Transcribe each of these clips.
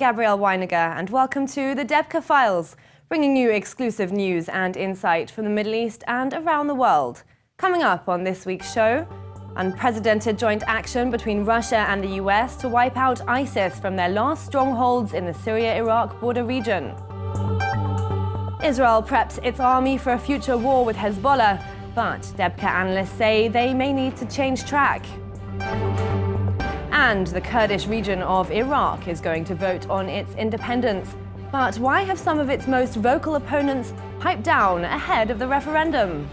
Gabrielle Weiniger, and welcome to the Debka Files, bringing you exclusive news and insight from the Middle East and around the world. Coming up on this week's show, unprecedented joint action between Russia and the US to wipe out ISIS from their last strongholds in the Syria-Iraq border region. Israel preps its army for a future war with Hezbollah, but Debka analysts say they may need to change track. And the Kurdish region of Iraq is going to vote on its independence. But why have some of its most vocal opponents piped down ahead of the referendum?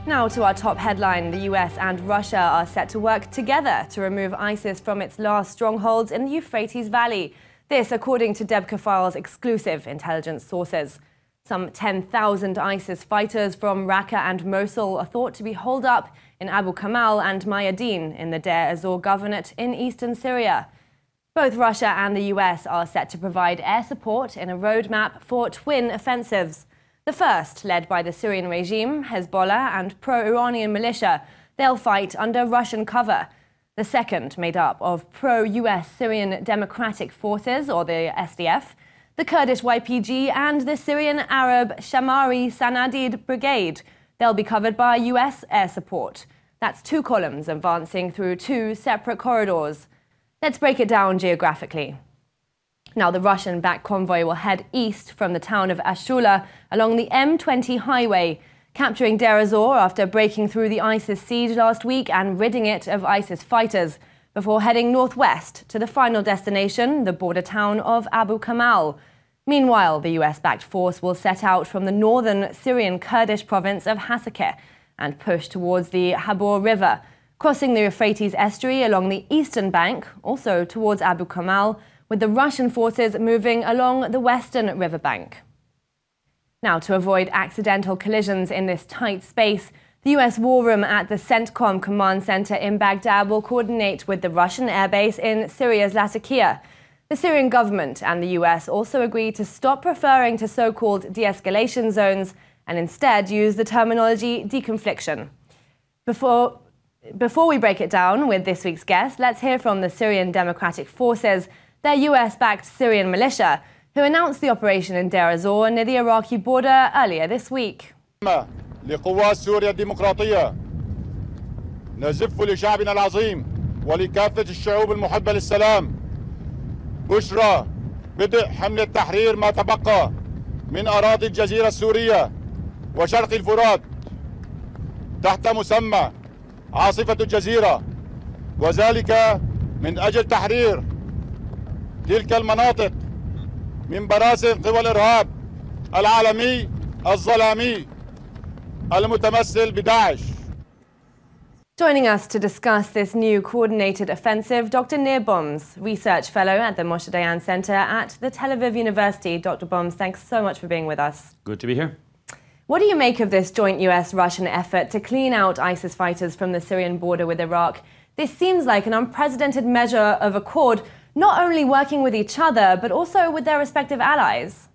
Now to our top headline. The US and Russia are set to work together to remove ISIS from its last strongholds in the Euphrates Valley. This according to Debka File's exclusive intelligence sources. Some 10,000 ISIS fighters from Raqqa and Mosul are thought to be holed up in Abu Kamal and Mayadin in the Deir ez-Zor governorate in eastern Syria. Both Russia and the US are set to provide air support in a roadmap for twin offensives. The first, led by the Syrian regime, Hezbollah and pro-Iranian militia, they'll fight under Russian cover. The second, made up of pro-US Syrian Democratic Forces, or the SDF, the Kurdish YPG and the Syrian Arab Shamari Sanadid Brigade. They'll be covered by US air support. That's two columns advancing through two separate corridors. Let's break it down geographically. Now, the Russian-backed convoy will head east from the town of Ashula along the M20 highway, capturing Deir ez-Zor after breaking through the ISIS siege last week and ridding it of ISIS fighters, before heading northwest to the final destination, the border town of Abu Kamal. Meanwhile, the US-backed force will set out from the northern Syrian Kurdish province of Hasakeh and push towards the Habur River, crossing the Euphrates estuary along the eastern bank, also towards Abu Kamal, with the Russian forces moving along the western riverbank. Now, to avoid accidental collisions in this tight space, the US War Room at the CENTCOM Command Center in Baghdad will coordinate with the Russian airbase in Syria's Latakia. The Syrian government and the US also agreed to stop referring to so-called de-escalation zones and instead use the terminology deconfliction. Before we break it down with this week's guest, let's hear from the Syrian Democratic Forces, their US-backed Syrian militia, who announced the operation in Deir ez-Zor near the Iraqi border earlier this week. لقوات سوريا الديمقراطية نزف لشعبنا العظيم ولكافة الشعوب المحبة للسلام بشرى بدء حملة تحرير ما تبقى من أراضي الجزيرة السورية وشرق الفرات تحت مسمى عاصفة الجزيرة، وذلك من أجل تحرير تلك المناطق من براثن قوى الإرهاب العالمي الظلامي المتمثل بداعش. Joining us to discuss this new coordinated offensive, Dr. Nir Boms, Research Fellow at the Moshe Dayan Center at the Tel Aviv University. Dr. Boms, thanks so much for being with us. Good to be here. What do you make of this joint US-Russian effort to clean out ISIS fighters from the Syrian border with Iraq? This seems like an unprecedented measure of accord, not only working with each other, but also with their respective allies.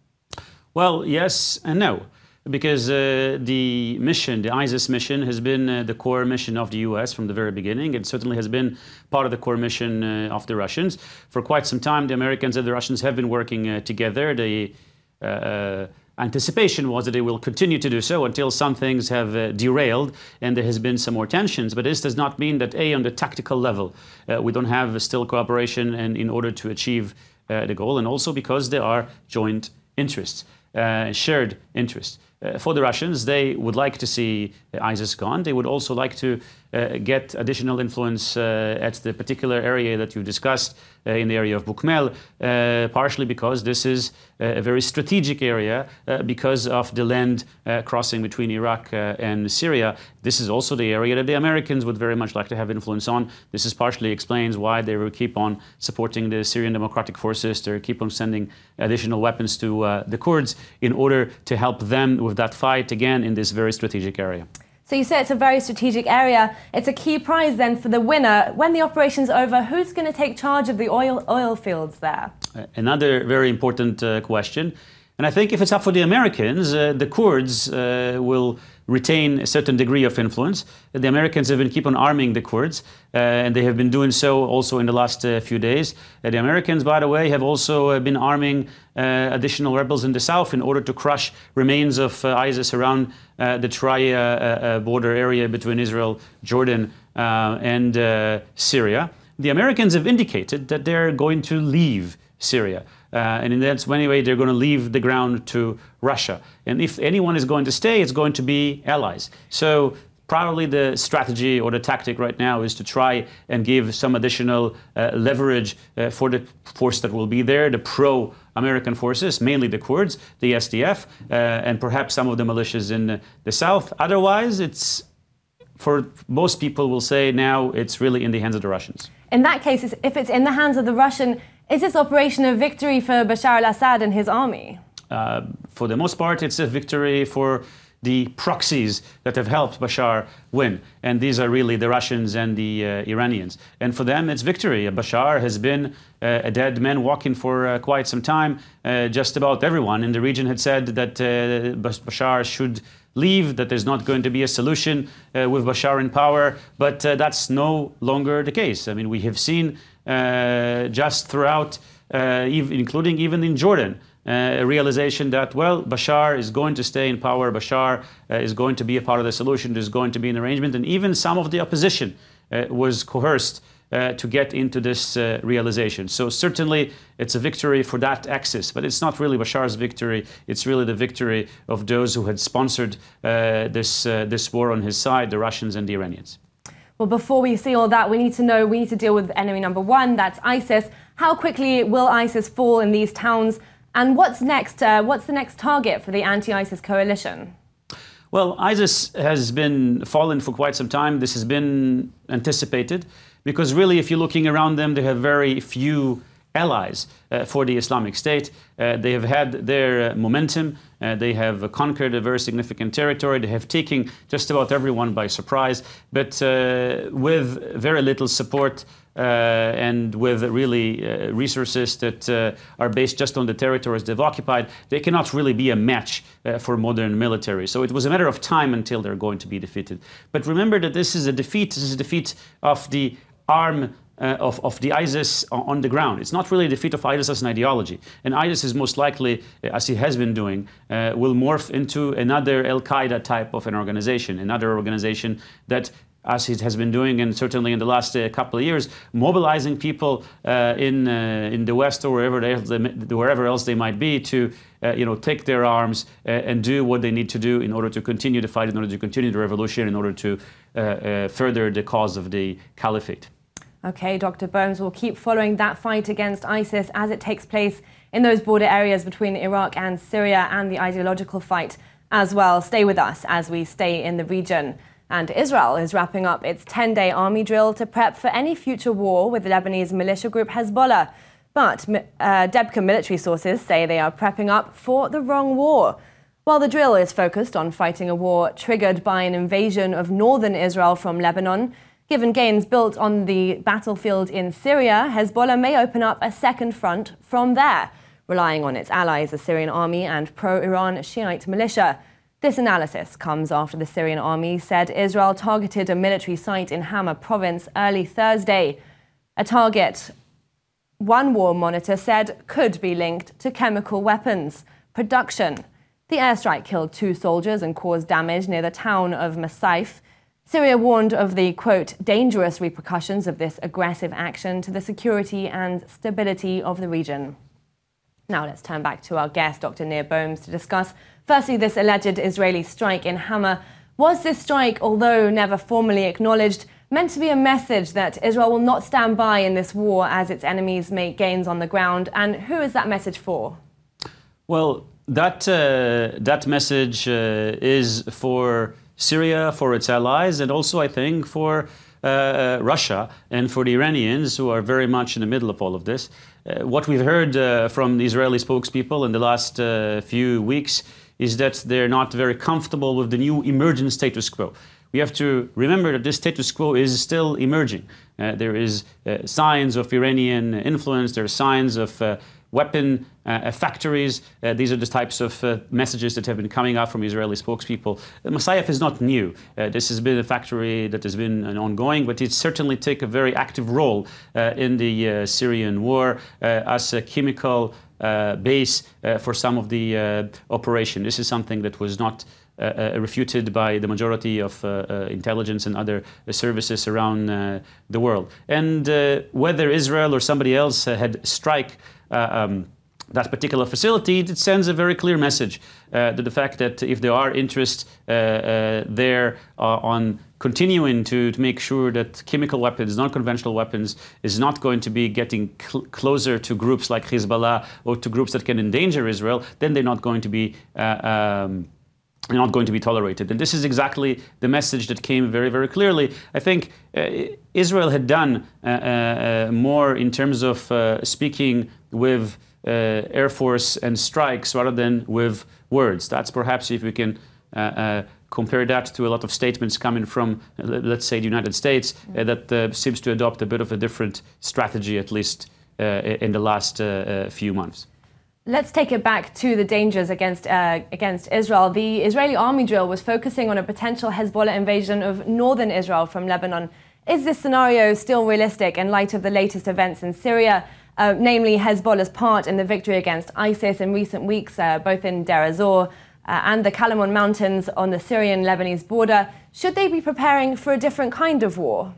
Well, yes and no. Because the mission, the ISIS mission, has been the core mission of the US from the very beginning. It certainly has been part of the core mission of the Russians. For quite some time, the Americans and the Russians have been working together. The anticipation was that they will continue to do so until some things have derailed and there has been some more tensions. But this does not mean that, on the tactical level, we don't have still cooperation and in order to achieve the goal, and also because there are joint interests, shared interests. For the Russians, they would like to see ISIS gone. They would also like to get additional influence at the particular area that you discussed in the area of Bukmel, partially because this is a very strategic area because of the land crossing between Iraq and Syria. This is also the area that the Americans would very much like to have influence on. This is partially explains why they will keep on supporting the Syrian Democratic Forces. They keep on sending additional weapons to the Kurds in order to help them with that fight, again, in this very strategic area. So you say it's a very strategic area. It's a key prize then for the winner. When the operation's over, who's going to take charge of the oil fields there? Another very important question. And I think if it's up for the Americans, the Kurds will retain a certain degree of influence. The Americans have been keep on arming the Kurds, and they have been doing so also in the last few days. The Americans, by the way, have also been arming additional rebels in the south in order to crush remains of ISIS around the tri-border area between Israel, Jordan, and Syria. The Americans have indicated that they're going to leave Syria. And in that way, they're going to leave the ground to Russia. And if anyone is going to stay, it's going to be allies. So probably the strategy or the tactic right now is to try and give some additional leverage for the force that will be there, the pro-American forces, mainly the Kurds, the SDF, and perhaps some of the militias in the south. Otherwise, it's, for most people will say now, it's really in the hands of the Russians. In that case, if it's in the hands of the Russian, is this operation a victory for Bashar al-Assad and his army? For the most part, it's a victory for the proxies that have helped Bashar win. And these are really the Russians and the Iranians. And for them, it's victory. Bashar has been a dead man walking for quite some time. Just about everyone in the region had said that Bashar should leave, that there's not going to be a solution with Bashar in power. But that's no longer the case. I mean, we have seen just throughout, including even in Jordan, a realization that, well, Bashar is going to stay in power, Bashar is going to be a part of the solution, there's going to be an arrangement, and even some of the opposition was coerced to get into this realization. So certainly it's a victory for that axis, but it's not really Bashar's victory, it's really the victory of those who had sponsored this war on his side, the Russians and the Iranians. Well, before we see all that, we need to deal with enemy number one, that's ISIS. How quickly will ISIS fall in these towns? And what's next? What's the next target for the anti-ISIS coalition? Well, ISIS has been fallen for quite some time. This has been anticipated because really, if you're looking around them, they have very few allies for the Islamic State. They have had their momentum. They have conquered a very significant territory. They have taken just about everyone by surprise, but with very little support and with really resources that are based just on the territories they've occupied, they cannot really be a match for modern military. So it was a matter of time until they're going to be defeated. But remember that this is a defeat of the arm of the ISIS on the ground. It's not really a defeat of ISIS as an ideology. And ISIS is most likely, as it has been doing, will morph into another Al-Qaeda type of an organization, another organization that, as it has been doing, and certainly in the last couple of years, mobilizing people in the West or wherever else they might be to take their arms and do what they need to do in order to continue the fight, in order to continue the revolution, in order to further the cause of the caliphate. Okay, Dr. Boems, will keep following that fight against ISIS as it takes place in those border areas between Iraq and Syria, and the ideological fight as well. Stay with us as we stay in the region. And Israel is wrapping up its 10-day army drill to prep for any future war with the Lebanese militia group Hezbollah. But Debka military sources say they are prepping up for the wrong war. While the drill is focused on fighting a war triggered by an invasion of northern Israel from Lebanon, given gains built on the battlefield in Syria, Hezbollah may open up a second front from there, relying on its allies, the Syrian army and pro-Iran Shiite militia. This analysis comes after the Syrian army said Israel targeted a military site in Hama province early Thursday. A target, one war monitor said, could be linked to chemical weapons production. The airstrike killed 2 soldiers and caused damage near the town of Masaif. Syria warned of the, quote, dangerous repercussions of this aggressive action to the security and stability of the region. Now let's turn back to our guest, Dr. Nir Boems, to discuss, firstly, this alleged Israeli strike in Hama. Was this strike, although never formally acknowledged, meant to be a message that Israel will not stand by in this war as its enemies make gains on the ground? And who is that message for? Well, that message is for Syria, for its allies, and also, I think, for Russia and for the Iranians, who are very much in the middle of all of this. What we've heard from the Israeli spokespeople in the last few weeks is that they're not very comfortable with the new emergent status quo. We have to remember that this status quo is still emerging. There is signs of Iranian influence, there are signs of weapon factories. These are the types of messages that have been coming out from Israeli spokespeople. Masayef is not new. This has been a factory that has been ongoing, but it certainly take a very active role in the Syrian war as a chemical base for some of the operation. This is something that was not refuted by the majority of intelligence and other services around the world. And whether Israel or somebody else had strike that particular facility, it sends a very clear message to the fact that if there are interests there on continuing to make sure that chemical weapons, non-conventional weapons, is not going to be getting closer to groups like Hezbollah or to groups that can endanger Israel, then they're not going to be tolerated. And this is exactly the message that came very, very clearly. I think Israel had done more in terms of speaking with Air Force and strikes rather than with words. That's perhaps, if we can compare that to a lot of statements coming from, let's say, the United States, that seems to adopt a bit of a different strategy, at least in the last few months. Let's take it back to the dangers against Israel. The Israeli army drill was focusing on a potential Hezbollah invasion of northern Israel from Lebanon. Is this scenario still realistic in light of the latest events in Syria, namely Hezbollah's part in the victory against ISIS in recent weeks, both in Deir ez-Zor and the Kalamon Mountains on the Syrian-Lebanese border? Should they be preparing for a different kind of war?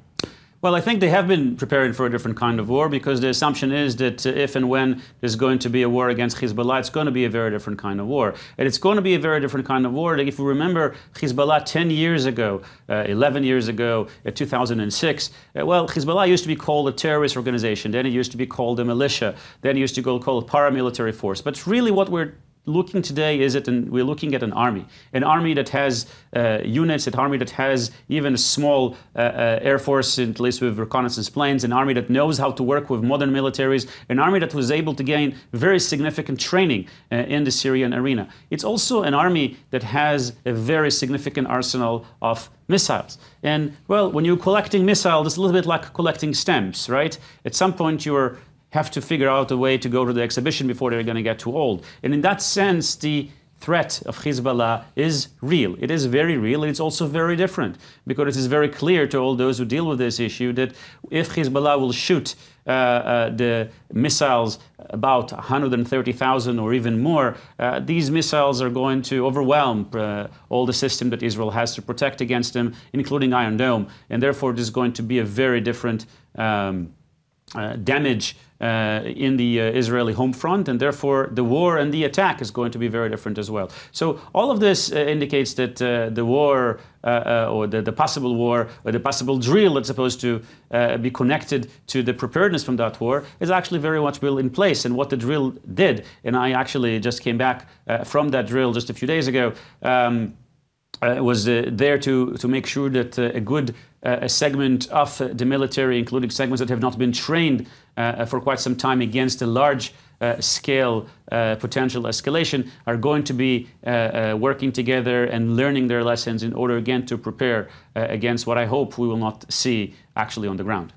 Well, I think they have been preparing for a different kind of war, because the assumption is that if and when there's going to be a war against Hezbollah, it's going to be a very different kind of war. And it's going to be a very different kind of war. Like, if we remember Hezbollah 10 years ago, 11 years ago, 2006, well, Hezbollah used to be called a terrorist organization. Then it used to be called a militia. Then it used to be called a paramilitary force. But really what we're looking today is we're looking at an army that has units, an army that has even a small air force, at least with reconnaissance planes, an army that knows how to work with modern militaries, an army that was able to gain very significant training in the Syrian arena. It's also an army that has a very significant arsenal of missiles. And, well, when you're collecting missiles, it's a little bit like collecting stamps, right? At some point you have to figure out a way to go to the exhibition before they're going to get too old. And in that sense, the threat of Hezbollah is real. It is very real, and it's also very different, because it is very clear to all those who deal with this issue that if Hezbollah will shoot the missiles about 130,000 or even more, these missiles are going to overwhelm all the system that Israel has to protect against them, including Iron Dome. And therefore, this is going to be a very different damage in the Israeli home front, and therefore the war and the attack is going to be very different as well. So all of this indicates that the war or the possible war or the possible drill that's supposed to be connected to the preparedness from that war is actually very much well in place. And what the drill did, and I actually just came back from that drill just a few days ago, was there to make sure that a good segment of the military, including segments that have not been trained for quite some time against a large scale potential escalation, are going to be working together and learning their lessons in order again to prepare against what I hope we will not see actually on the ground.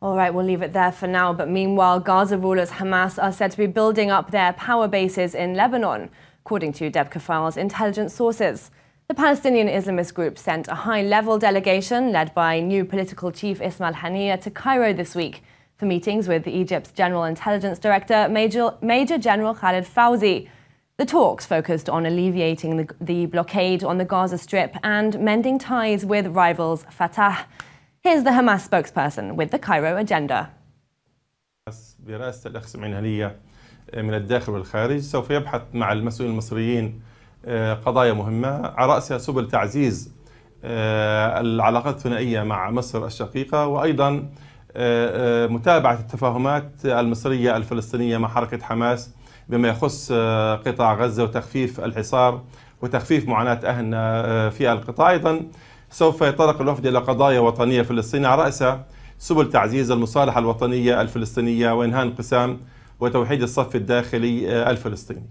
All right, we'll leave it there for now. But meanwhile, Gaza rulers Hamas are said to be building up their power bases in Lebanon, according to Debka File's intelligence sources. The Palestinian Islamist group sent a high-level delegation led by new political chief Ismail Haniyeh to Cairo this week for meetings with Egypt's General Intelligence Director, Major General Khalid Fawzi. The talks focused on alleviating the blockade on the Gaza Strip and mending ties with rivals Fatah. Here's the Hamas spokesperson with the Cairo agenda. برئاسة الأخ إسماعيل هنية من الداخل والخارج سوف يبحث مع المسؤولين المصريين قضايا مهمة، على رأسها سبل تعزيز العلاقات الثنائية مع مصر الشقيقة، وأيضا متابعة التفاهمات المصرية الفلسطينية مع حركة حماس بما يخص قطاع غزة وتخفيف الحصار وتخفيف معاناة أهلنا في القطاع. أيضا سوف يتطرق الوفد إلى قضايا وطنية فلسطينية، على رأسها سبل تعزيز المصالحة الوطنية الفلسطينية وإنهاء انقسام وتوحيد الصف الداخلي الفلسطيني.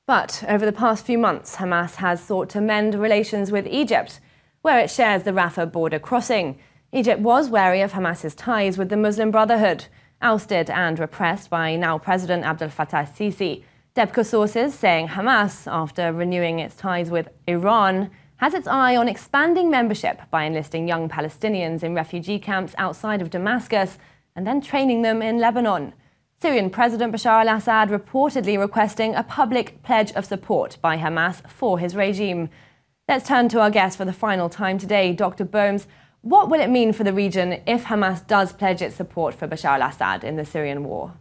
But over the past few months, Hamas has sought to mend relations with Egypt, where it shares the Rafah border crossing. Egypt was wary of Hamas's ties with the Muslim Brotherhood ousted and repressed by now President Abdel Fattah al-Sisi. Debka sources saying Hamas, after renewing its ties with Iran, has its eye on expanding membership by enlisting young Palestinians in refugee camps outside of Damascus and then training them in Lebanon. Syrian President Bashar al-Assad reportedly requesting a public pledge of support by Hamas for his regime. Let's turn to our guest for the final time today, Dr. Bohms. What will it mean for the region if Hamas does pledge its support for Bashar al-Assad in the Syrian war?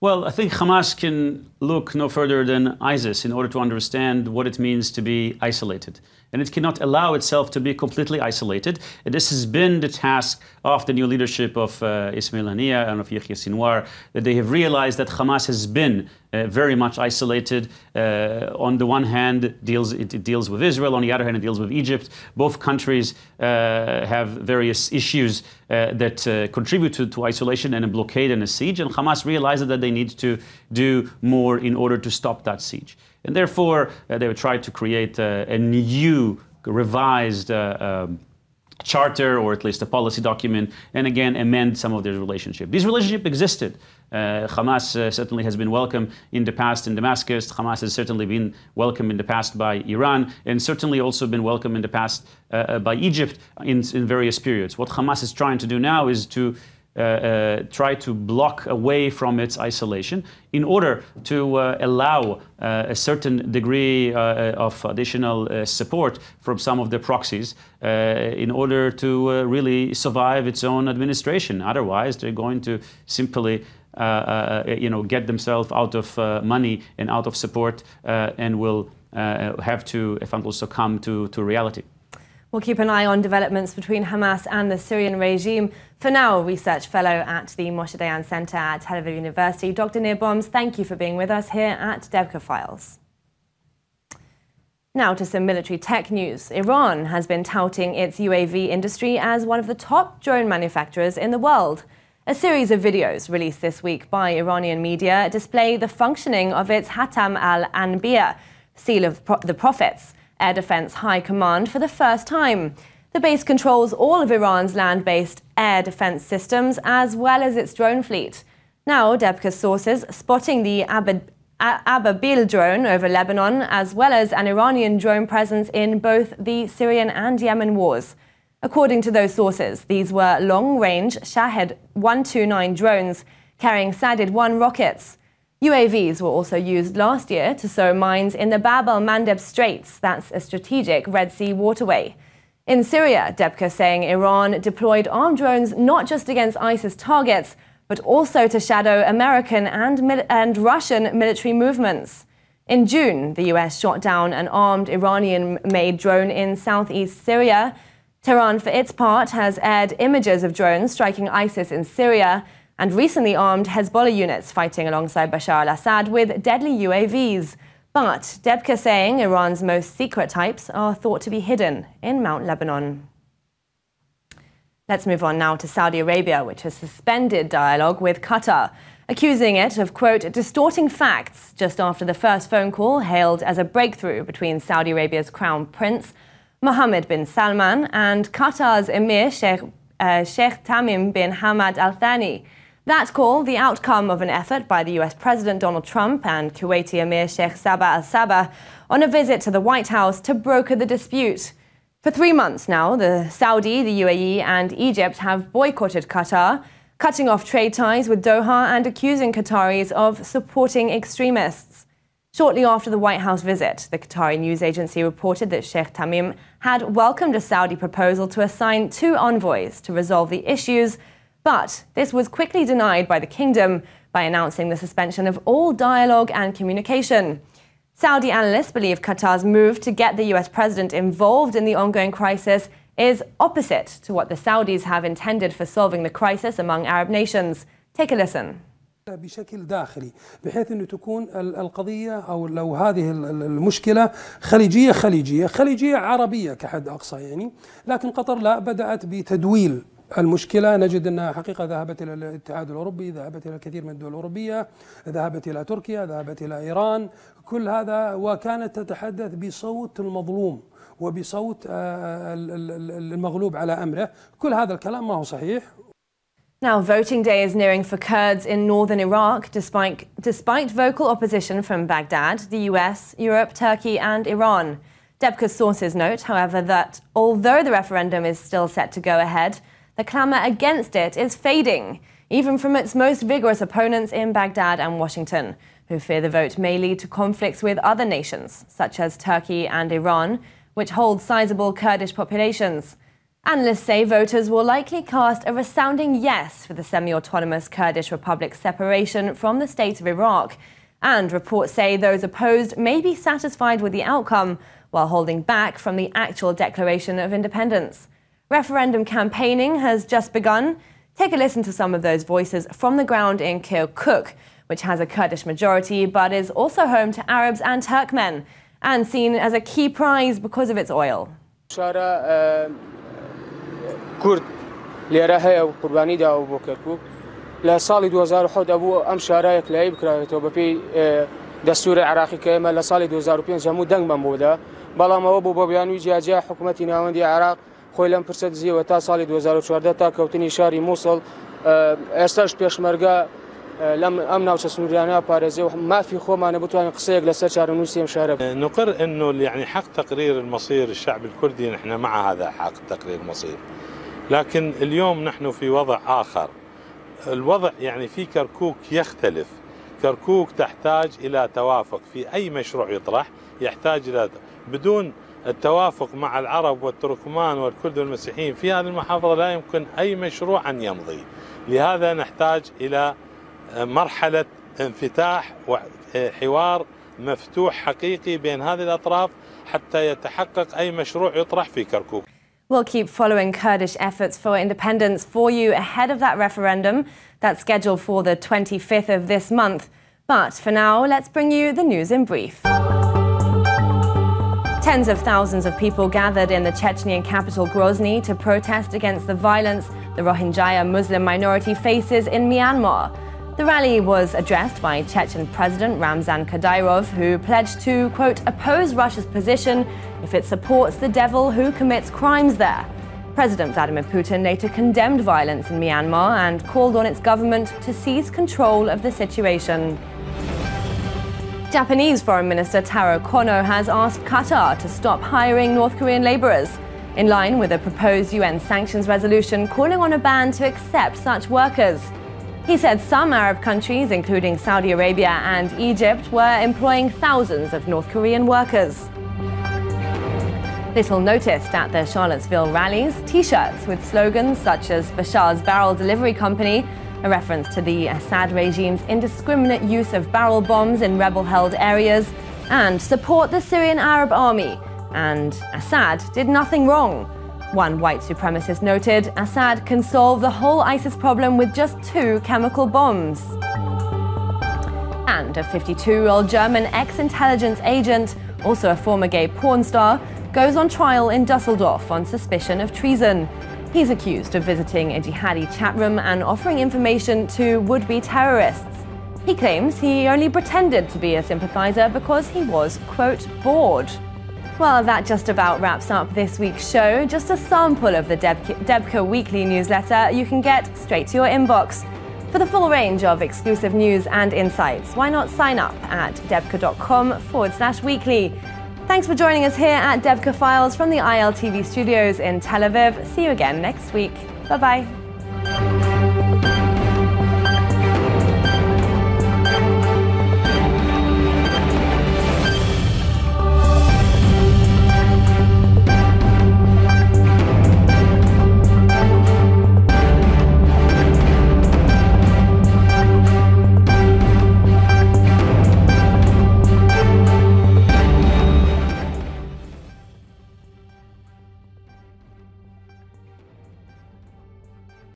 Well, I think Hamas can look no further than ISIS in order to understand what it means to be isolated. And it cannot allow itself to be completely isolated. And this has been the task of the new leadership of Ismail Haniyeh and of Yahya Sinwar, that they have realized that Hamas has been very much isolated. On the one hand, it deals with Israel. On the other hand, it deals with Egypt. Both countries have various issues that contribute to isolation and a blockade and a siege. And Hamas realized that they need to do more in order to stop that siege. And therefore, they would try to create a new, revised charter, or at least a policy document, and again, amend some of their relationship. This relationship existed. Hamas certainly has been welcome in the past in Damascus. Hamas has certainly been welcome in the past by Iran, and certainly also been welcome in the past by Egypt in various periods. What Hamas is trying to do now is to try to block away from its isolation in order to allow a certain degree of additional support from some of the proxies in order to really survive its own administration. Otherwise, they're going to simply get themselves out of money and out of support and will have to, if uncle, succumb to reality. We'll keep an eye on developments between Hamas and the Syrian regime. For now, research fellow at the Moshe Dayan Center at Tel Aviv University, Dr. Nir Bohms, thank you for being with us here at Debka Files. Now to some military tech news. Iran has been touting its UAV industry as one of the top drone manufacturers in the world. A series of videos released this week by Iranian media display the functioning of its Hatam al-Anbiya, seal of the prophets, Air Defense High Command, for the first time. The base controls all of Iran's land-based air defense systems as well as its drone fleet. Now, Debka's sources spotting the Ababil drone over Lebanon as well as an Iranian drone presence in both the Syrian and Yemen wars. According to those sources, these were long-range Shahed 129 drones carrying Sadid-1 rockets. UAVs were also used last year to sow mines in the Bab el-Mandeb Straits, that's a strategic Red Sea waterway. In Syria, Debka saying Iran deployed armed drones not just against ISIS targets, but also to shadow American and Russian military movements. In June, the US shot down an armed Iranian-made drone in southeast Syria. Tehran, for its part, has aired images of drones striking ISIS in Syria, and recently armed Hezbollah units fighting alongside Bashar al-Assad with deadly UAVs. But Debka saying Iran's most secret types are thought to be hidden in Mount Lebanon. Let's move on now to Saudi Arabia, which has suspended dialogue with Qatar, accusing it of, quote, distorting facts just after the first phone call hailed as a breakthrough between Saudi Arabia's Crown Prince Mohammed bin Salman and Qatar's Emir Sheikh Tamim bin Hamad Al Thani. That call, the outcome of an effort by the US President Donald Trump and Kuwaiti Emir Sheikh Sabah Al Sabah on a visit to the White House to broker the dispute. For 3 months now, the Saudi, the UAE and Egypt have boycotted Qatar, cutting off trade ties with Doha and accusing Qataris of supporting extremists. Shortly after the White House visit, the Qatari news agency reported that Sheikh Tamim had welcomed a Saudi proposal to assign 2 envoys to resolve the issues. But this was quickly denied by the kingdom by announcing the suspension of all dialogue and communication. Saudi analysts believe Qatar's move to get the US president involved in the ongoing crisis is opposite to what the Saudis have intended for solving the crisis among Arab nations. Take a listen. بشكل داخلي بحيث أنه تكون القضية أو لو هذه المشكلة خليجية عربية كحد أقصى يعني، لكن قطر لا، بدأت بتدويل المشكلة. نجد أنها حقيقة ذهبت إلى الاتحاد الأوروبي، ذهبت إلى الكثير من الدول الأوروبية، ذهبت إلى تركيا، ذهبت إلى إيران، كل هذا وكانت تتحدث بصوت المظلوم وبصوت المغلوب على أمره. كل هذا الكلام ما هو صحيح. Now, voting day is nearing for Kurds in northern Iraq, despite vocal opposition from Baghdad, the US, Europe, Turkey and Iran. Debka's sources note, however, that although the referendum is still set to go ahead, the clamour against it is fading, even from its most vigorous opponents in Baghdad and Washington, who fear the vote may lead to conflicts with other nations, such as Turkey and Iran, which hold sizable Kurdish populations. Analysts say voters will likely cast a resounding yes for the semi-autonomous Kurdish Republic's separation from the state of Iraq, and reports say those opposed may be satisfied with the outcome while holding back from the actual declaration of independence. Referendum campaigning has just begun. Take a listen to some of those voices from the ground in Kirkuk, which has a Kurdish majority but is also home to Arabs and Turkmen, and seen as a key prize because of its oil. كرد لێرە هەیە و قوربانی داوە بۆ کەرکووک لە ساڵی 2007 بوو ئەم شارایەک لای بکراوێتەوە بەپێی دەستوری عراقی کە ئێمە لە ساڵی 2005 هەموو دەنگمان بۆدا بەڵام ئەوە بوو بۆ بیانووی جیاجیا حکوومەتی ناوەندی عراق خۆی لەم پرسە دزیەوە تا ساڵی 2014 تا کەوتنی شاری مووسڵ ئێستاش پێشمەرگە لم أمنا وسنوريانا بارزي وما في خوما نبتوان قصيق لساتشار ونوسيم شارب. نقر إنه يعني حق تقرير المصير الشعب الكردي نحن مع هذا حق تقرير المصير، لكن اليوم نحن في وضع آخر. الوضع يعني في كركوك يختلف. كركوك تحتاج إلى توافق في أي مشروع يطرح، يحتاج إلى بدون التوافق مع العرب والتركمان والكرد والمسيحيين في هذه المحافظة لا يمكن أي مشروع أن يمضي. لهذا نحتاج إلى مرحلة انفتاح وحوار مفتوح حقيقي بين هذه الأطراف حتى يتحقق أي مشروع يطرح في كركوك. We'll keep following Kurdish efforts for independence for you ahead of that referendum that's scheduled for the 25th of this month. But for now, let's bring you the news in brief. Tens of thousands of people gathered in the Chechnyan capital Grozny to protest against the violence the Rohingya Muslim minority faces in Myanmar. The rally was addressed by Chechen President Ramzan Kadyrov, who pledged to, quote, oppose Russia's position if it supports the devil who commits crimes there. President Vladimir Putin later condemned violence in Myanmar and called on its government to seize control of the situation. Japanese Foreign Minister Taro Kono has asked Qatar to stop hiring North Korean laborers, in line with a proposed UN sanctions resolution calling on a ban to accept such workers. He said some Arab countries, including Saudi Arabia and Egypt, were employing thousands of North Korean workers. Little noticed at the Charlottesville rallies, T-shirts with slogans such as Bashar's Barrel Delivery Company, a reference to the Assad regime's indiscriminate use of barrel bombs in rebel-held areas, and Support the Syrian Arab Army, and Assad did nothing wrong. One white supremacist noted, Assad can solve the whole ISIS problem with just 2 chemical bombs. And a 52-year-old German ex-intelligence agent, also a former gay porn star, goes on trial in Dusseldorf on suspicion of treason. He's accused of visiting a jihadi chat room and offering information to would-be terrorists. He claims he only pretended to be a sympathizer because he was, quote, bored. Well, that just about wraps up this week's show. Just a sample of the Debka weekly newsletter you can get straight to your inbox. For the full range of exclusive news and insights, why not sign up at debka.com/weekly. Thanks for joining us here at Debka Files from the ILTV studios in Tel Aviv. See you again next week. Bye-bye.